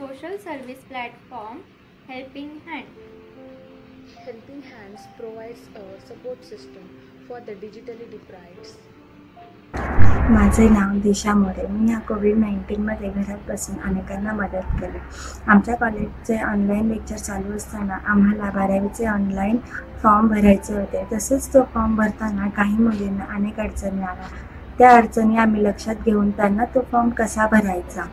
social service platform Helping Hand. Helping Hands provides a support system for the digitally deprived. माझे नाव दिशा मोरे. मी या कोविड-19मध्ये घरात बसून अनेकांना मदत केली. आमच्या कॉलेजचे ऑनलाईन लेक्चर चालू असताना आम्हाला 12वीचे ऑनलाईन फॉर्म भरायचे होते. तसेच तो फॉर्म भरताना काही मुलींना अनेक अडचणी आल्या. त्या अडचणी आम्ही लक्षात घेऊन त्यांना तो फॉर्म कसा भरायचा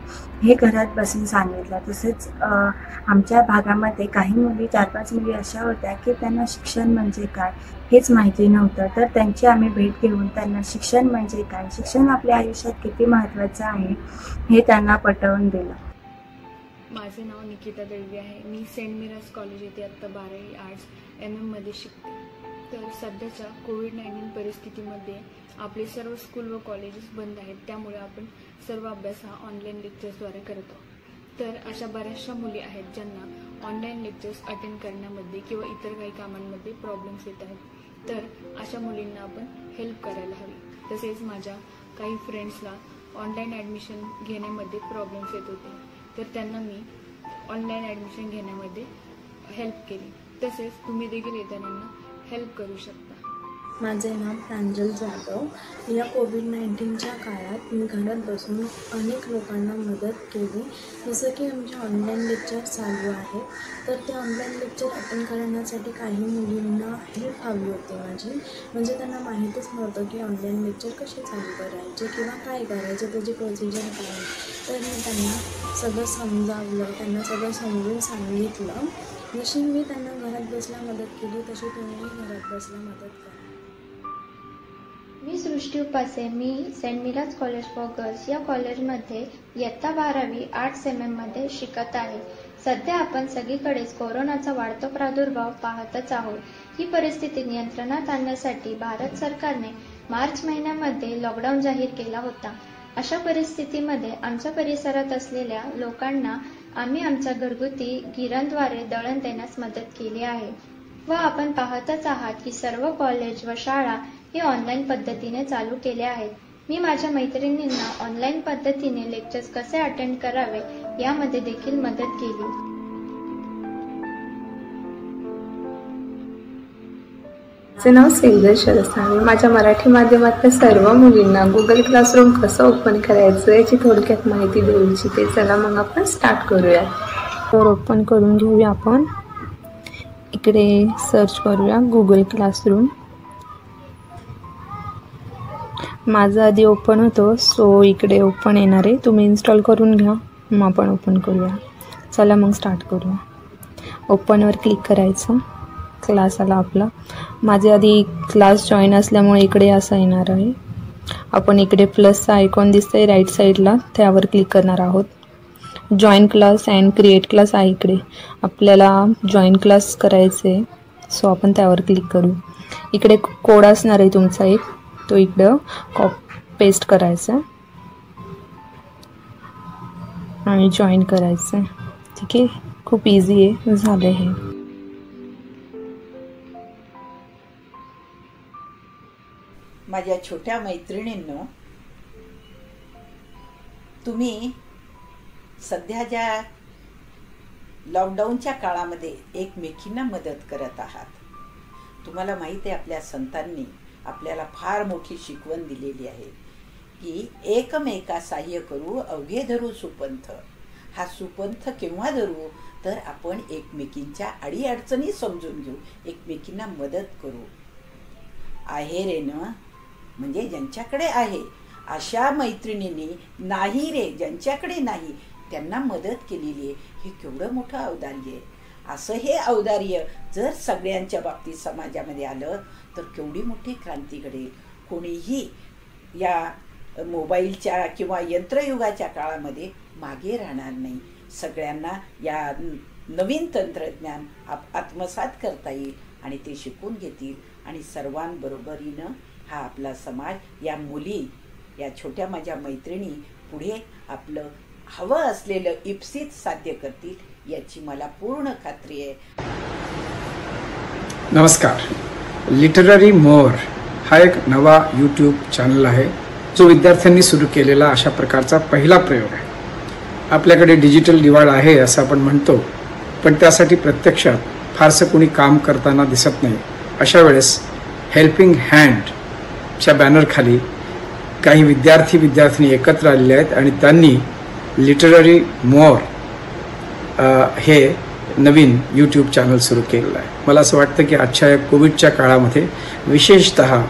हे घरात बसून सांगितलं. तसेच आमच्या भागामध्ये काही मुली 4-5 मुली अशा होत्या की त्यांना शिक्षण म्हणजे काय हेच माहिती नव्हतं. तर त्यांची आम्ही भेट घेऊन त्यांना शिक्षण म्हणजे काय, शिक्षण आपल्या आयुष्यात किती महत्त्वाचं आहे हे त्यांना पटवून दिलं. माझे नाव निकिता दळवी आहे. मी सेंट मिराज कॉलेज येथे आत्ता 12वी आर्ट्स MM शिकते. तर सध्याच्या कोविड-19 परिस्थितीमध्ये आपले सर्व स्कूल व कॉलेजेस बंद आहेत. त्यामुळे आपण सर्व अभ्यास हा ऑनलाईन लेक्चर्सद्वारे करतो. तर अशा बऱ्याचशा मुली आहेत ज्यांना ऑनलाईन लेक्चर्स अटेंड करण्यामध्ये किंवा इतर काही कामांमध्ये प्रॉब्लेम्स येत आहेत. तर अशा मुलींना आपण हेल्प करायला हवी. तसेच माझ्या काही फ्रेंड्सला ऑनलाईन ॲडमिशन घेण्यामध्ये प्रॉब्लेम्स येत होते. तर त्यांना मी ऑनलाईन ॲडमिशन घेण्यामध्ये हेल्प केली. तसेच तुम्ही देखील इतरांना हेल्प करू शकता. माझे नाव प्रांजल जाधव. या कोविड-19च्या काळात मी घरात बसून अनेक लोकांना मदत केली. जसं की आमचे ऑनलाईन लेक्चर चालू आहे, तर ते ऑनलाईन लेक्चर अटेंड करण्यासाठी काही मुलींना हेल्प हवी होती माझी. म्हणजे त्यांना माहीतच नव्हतं की ऑनलाईन लेक्चर कसे चालू करायचे किंवा काय करायचं, त्याची प्रोसिजर काय. तर मी त्यांना सगळं समजावलं, त्यांना सगळं समजून सांगितलं. जशी मी त्यांना घरात बसल्या मदत केली तशी तुम्ही घरात बसल्या मदत करा. मी सृष्टी उपासे. मी Saint Miraj college for girls या कॉलेजमध्ये इयत्ता 12वी आर्ट्स MM शिकत आहे. सध्या आपण सगळीकडेच कोरोनाचा वाढता प्रादुर्भाव पाहतच आहोत. ही परिस्थिती नियंत्रणात आणण्यासाठी भारत सरकारने मार्च महिन्यामध्ये लॉकडाऊन जाहीर केला होता. अशा परिस्थितीमध्ये आमच्या परिसरात असलेल्या लोकांना आम्ही आमच्या घरगुती गिरणद्वारे दळण देण्यास मदत केली आहे. व आपण पाहतच आहात की सर्व कॉलेज व शाळा हे ऑनलाईन पद्धतीने चालू केले आहेत. मी माझ्या मैत्रिणींना ऑनलाईन पद्धतीने लेक्चर्स कसे अटेंड करावे यामध्ये देखील मदत केली. माझे नाव सेजल शरसाने. माझ्या मराठी माध्यमातल्या सर्व मुलींना गुगल क्लासरूम कसं ओपन करायचं याची थोडक्यात माहिती देऊ इच्छिते. चला मग आपण स्टार्ट करूया. तर ओपन करून घेऊया. आपण इकडे सर्च करूया गुगल क्लासरूम. माझं आधी ओपन होतो, सो इकडे ओपन येणार आहे. तुम्ही इन्स्टॉल करून घ्या, मग आपण ओपन करूया. चला मग स्टार्ट करूया. ओपनवर क्लिक करायचं. क्लास आला आपला. माझे आधी क्लास जॉईन असल्यामुळे इकडे असं येणार आहे. आपण इकडे प्लसचा आयकॉन दिसतंय राईट साईडला, त्यावर क्लिक करणार आहोत. Join class and create class आहे इकडे. आपल्याला जॉईन क्लास करायचे, सो आपण त्यावर क्लिक करू. इकडे कोड असणार आहे तुमचा एक, तो इकडं पेस्ट करायचा आणि जॉईन करायचं. ठीक आहे, खूप इझी आहे. झालं हे. माझ्या छोट्या मैत्रिणींनो, तुम्ही सध्या ज्या लॉकडाऊनच्या काळामध्ये एकमेकींना मदत करत आहात. तुम्हाला माहिती आहे आपल्या संतांनी आपल्याला फार मोठी शिकवण दिलेली आहे की एकमेका सहाय्य करू अवघे धरू सुपंथ. हा सुपंथ केव्हा धरू तर आपण एकमेकींच्या अडीअडचणी समजून घेऊ, एकमेकींना मदत करू. आहे रे न म्हणजे ज्यांच्याकडे आहे अशा मैत्रिणींनी नाही रे ज्यांच्याकडे नाही त्यांना मदत केलेली आहे. हे केवढं मोठं औदार्य आहे. असं हे औदार्य जर सगळ्यांच्या बाबतीत समाजामध्ये आलं तर केवढी मोठी क्रांती घडेल. कोणीही या मोबाईलच्या किंवा यंत्रयुगाच्या काळामध्ये मागे राहणार नाही. सगळ्यांना या नवीन तंत्रज्ञान आत्मसात करता येईल आणि ते शिकून घेतील आणि सर्वांबरोबरीनं हा आपला समाज, या मुली, या छोट्या माझ्या मैत्रिणी पुढे आपलं हवं असलेलं इप्सित साध्य करतील याची मला पूर्ण खात्री आहे. नमस्कार. लिटररी मोर हा एक नवा यूट्यूब चॅनल आहे जो विद्यार्थ्यांनी सुरू केलेला अशा प्रकारचा पहिला प्रयोग आहे. आपल्याकडे डिजिटल डिवाइड आहे असं आपण म्हणतो, पण त्यासाठी प्रत्यक्षात फारसं कोणी काम करताना दिसत नाही. अशा वेळेस हेल्पिंग हँडच्या बॅनरखाली काही विद्यार्थी एकत्र आलेले आहेत आणि त्यांनी लिटररी मोअर हे नवीन यूट्यूब चॅनल सुरू केलेलं आहे. मला असं वाटतं की आजच्या या कोविडच्या काळामध्ये विशेषतः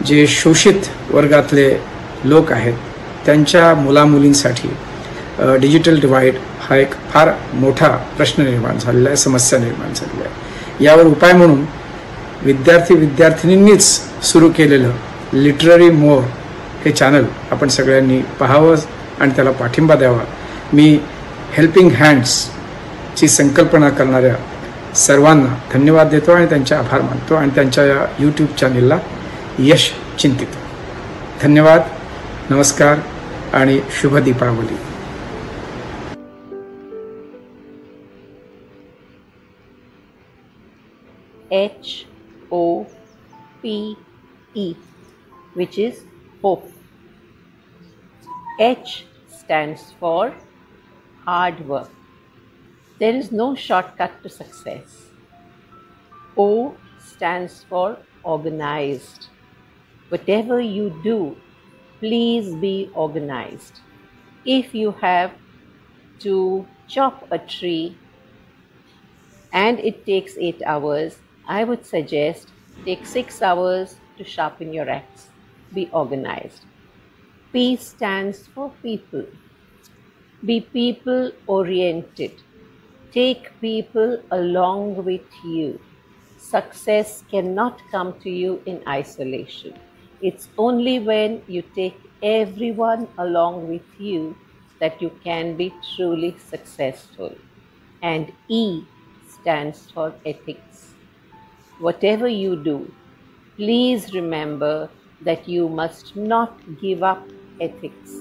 जे शोषित वर्गातले लोक आहेत त्यांच्या मुलामुलींसाठी डिजिटल डिवाइड हा एक फार मोठा प्रश्न निर्माण झालेला आहे, समस्या निर्माण झालेली आहे. यावर उपाय म्हणून विद्यार्थिनींनीच सुरू केलेलं लिटररी मोअर हे चॅनल आपण सगळ्यांनी पाहावं आणि त्याला पाठिंबा द्यावा. मी हेल्पिंग हँड्सची संकल्पना करणाऱ्या सर्वांना धन्यवाद देतो आणि त्यांचे आभार मानतो आणि त्यांच्या या यूट्यूब चॅनलला यश चिंतितो. धन्यवाद, नमस्कार आणि शुभ Deepavali. HOPE, which is hope. H stands for hard work. There is no shortcut to success. O stands for organized. Whatever you do, please be organized. If you have to chop a tree and it takes 8 hours, I would suggest take 6 hours to sharpen your axe. Be organized. P stands for people. Be people oriented. Take people along with you. Success cannot come to you in isolation. It's only when you take everyone along with you that you can be truly successful. And E stands for ethics. Whatever you do, please remember that you must not give up ethics.